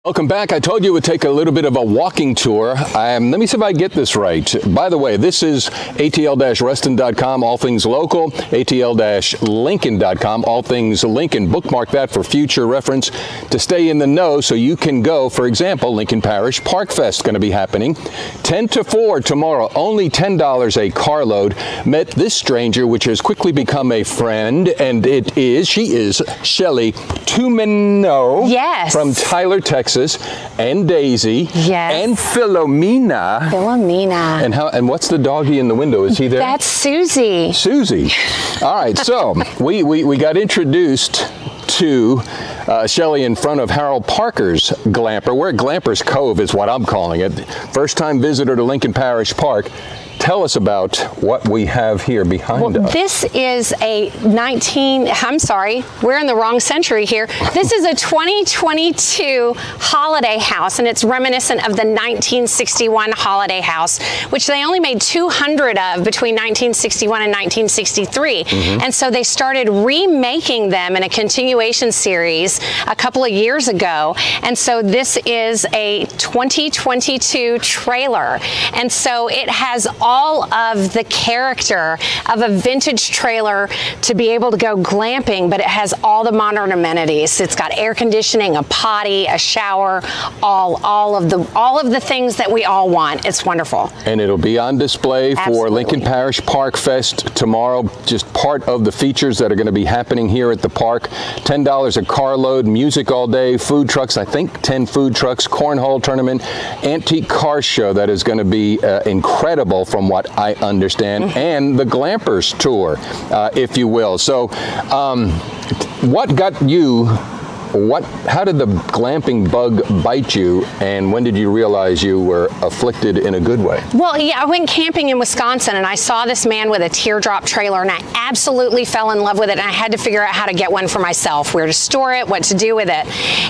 Welcome back. I told you it would take a little bit of a walking tour. Let me see if I get this right. By the way, this is atl-ruston.com, all things local, atl-lincoln.com, all things Lincoln. Bookmark that for future reference to stay in the know so you can go. For example, Lincoln Parish Park Fest going to be happening 10 to 4 tomorrow, only $10 a carload. Met this stranger, which has quickly become a friend, and she is Shelley Tumino. Yes. From Tyler, Texas. And Daisy. Yes. And Philomena. And what's the doggy in the window? Is he there? That's Susie. Susie. All right, so we got introduced to Shelley in front of Harold Parker's Glamper. We're at Glamper's Cove is what I'm calling it. First time visitor to Lincoln Parish Park. Tell us about what we have here behind us. This is a we're in the wrong century here. This is a 2022 holiday house, and it's reminiscent of the 1961 holiday house, which they only made 200 of between 1961 and 1963. And so they started remaking them in a continuation series a couple of years ago. And so this is a 2022 trailer. And so it has all of the character of a vintage trailer to be able to go glamping, but it has all the modern amenities. It's got air conditioning, a potty, a shower, all of the things that we all want. It's wonderful. And it'll be on display for Lincoln Parish Park Fest tomorrow. Just part of the features that are going to be happening here at the park. $10 a carload, music all day, food trucks, I think 10 food trucks, cornhole tournament, antique car show that is going to be incredible from what I understand, and the Glampers tour, if you will. So what got you, how did the glamping bug bite you, and when did you realize you were afflicted in a good way? Well, yeah, I went camping in Wisconsin, and I saw this man with a teardrop trailer, and I absolutely fell in love with it, and I had to figure out how to get one for myself, where to store it, what to do with it.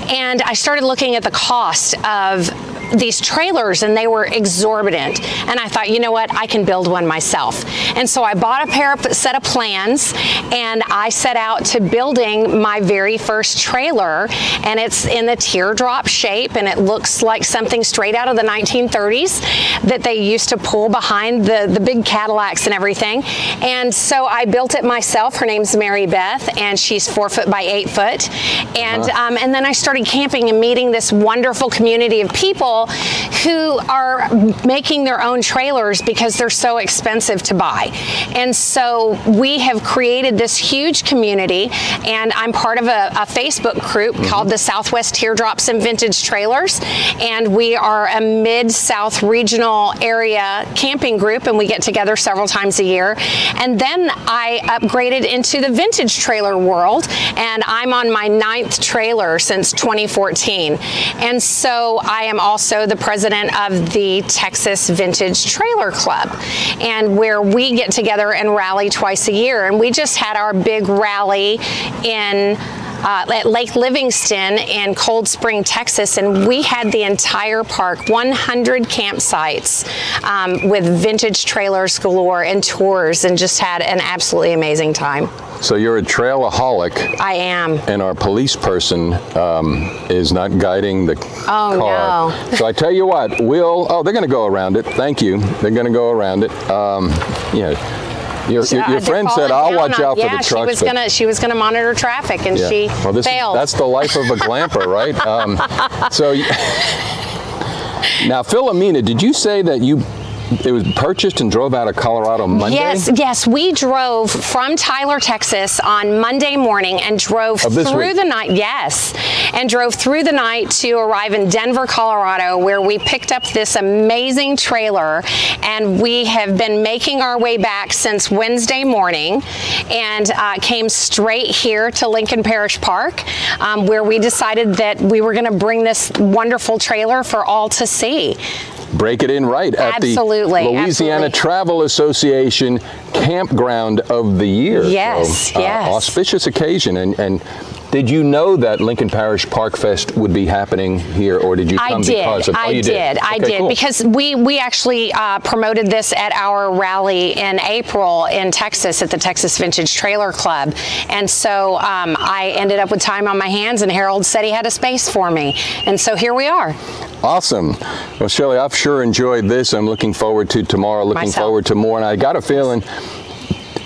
And I started looking at the cost of these trailers, and they were exorbitant. And I thought, you know what, I can build one myself. And so I bought a set of plans, and I set out to building my very first trailer, and it's in the teardrop shape, and it looks like something straight out of the 1930s that they used to pull behind the big Cadillacs and everything. And so I built it myself. Her name's Mary Beth, and she's 4 foot by 8 foot. And and then I started camping and meeting this wonderful community of people who are making their own trailers because they're so expensive to buy. And so we have created this huge community, and I'm part of a Facebook group called the Southwest Teardrops and Vintage Trailers, and we are a Mid-South regional area camping group, and we get together several times a year. And then I upgraded into the vintage trailer world, and I'm on my 9th trailer since 2014. And so I am also the president of the Texas Vintage Trailer Club, and where we get together and rally twice a year. And we just had our big rally at Lake Livingston in Cold Spring, Texas, and we had the entire park, 100 campsites with vintage trailers galore and tours, and just had an absolutely amazing time. So you're a trailaholic. I am. And our police person is not guiding the car. No. So I tell you what, they're going to go around it. Thank you. They're going to go around it. Your friend said, "I'll watch out for the trucks." She was gonna monitor traffic, and she failed. That's the life of a glamper, right? Now, Philomena, did you say that it was purchased and drove out of Colorado Monday? Yes, we drove from Tyler, Texas on Monday morning and drove through the night. Yes, and drove through the night to arrive in Denver, Colorado, where we picked up this amazing trailer, and we have been making our way back since Wednesday morning, and came straight here to Lincoln Parish Park, where we decided that we were going to bring this wonderful trailer for all to see. Break it in right at the Louisiana Travel Association Campground of the Year. Yes, so, auspicious occasion. And Did you know that Lincoln Parish Park Fest would be happening here, or did you come because of? I did, cool. because we actually promoted this at our rally in April in Texas at the Texas Vintage Trailer Club, and so I ended up with time on my hands, and Harold said he had a space for me, and so here we are. Awesome. Well, Shelley, I've sure enjoyed this. I'm looking forward to tomorrow, looking forward to more, and I got a feeling.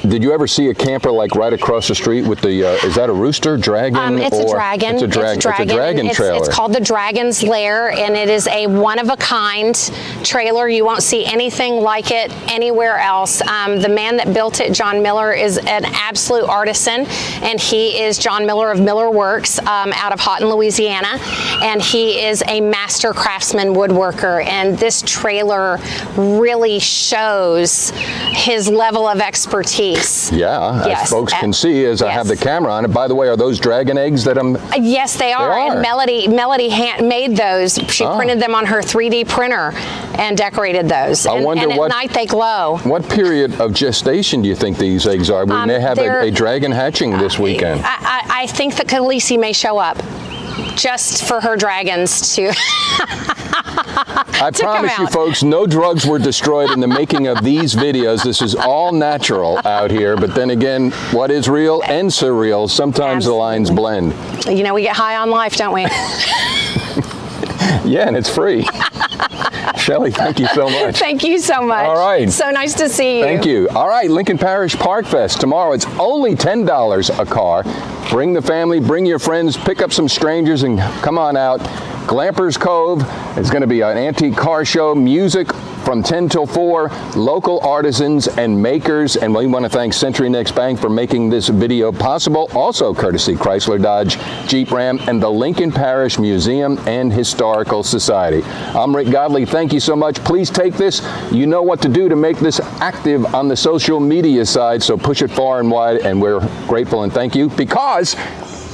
Did you ever see a camper like right across the street with the, is that a rooster, dragon? It's a dragon. It's a dragon trailer. It's called the Dragon's Lair, and it is a one-of-a-kind trailer. You won't see anything like it anywhere else. The man that built it, John Miller, is an absolute artisan, and he is John Miller of Miller Works out of Houghton, Louisiana, and he is a master craftsman woodworker, and this trailer really shows his level of expertise. Yeah, as folks can see as I have the camera on it. By the way, are those dragon eggs that I'm... Yes, they are. And Melody made those. She printed them on her 3D printer and decorated those. I wonder and at night they glow. What period of gestation do you think these eggs are? We may have a dragon hatching this weekend. I think that Khaleesi may show up just for her dragons to... I promise you folks, no drugs were destroyed in the making of these videos. This is all natural out here. But then again, what is real and surreal, sometimes the lines blend. You know, we get high on life, don't we? Yeah, and it's free. Shelley, thank you so much. Thank you so much. All right. So nice to see you. Thank you. All right, Lincoln Parish Park Fest tomorrow. It's only $10 a car. Bring the family, bring your friends, pick up some strangers, and come on out. Glamper's Cove is going to be an antique car show, music from 10 till 4, local artisans and makers, and we want to thank Century Next Bank for making this video possible. Also courtesy Chrysler, Dodge, Jeep, Ram, and the Lincoln Parish Museum and Historical Society. I'm Rick Godley. Thank you so much. Please take this. You know what to do to make this active on the social media side, so push it far and wide, and we're grateful and thank you, because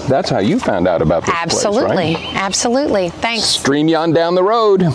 that's how you found out about this place, right? Absolutely. Thanks. Stream you on down the road.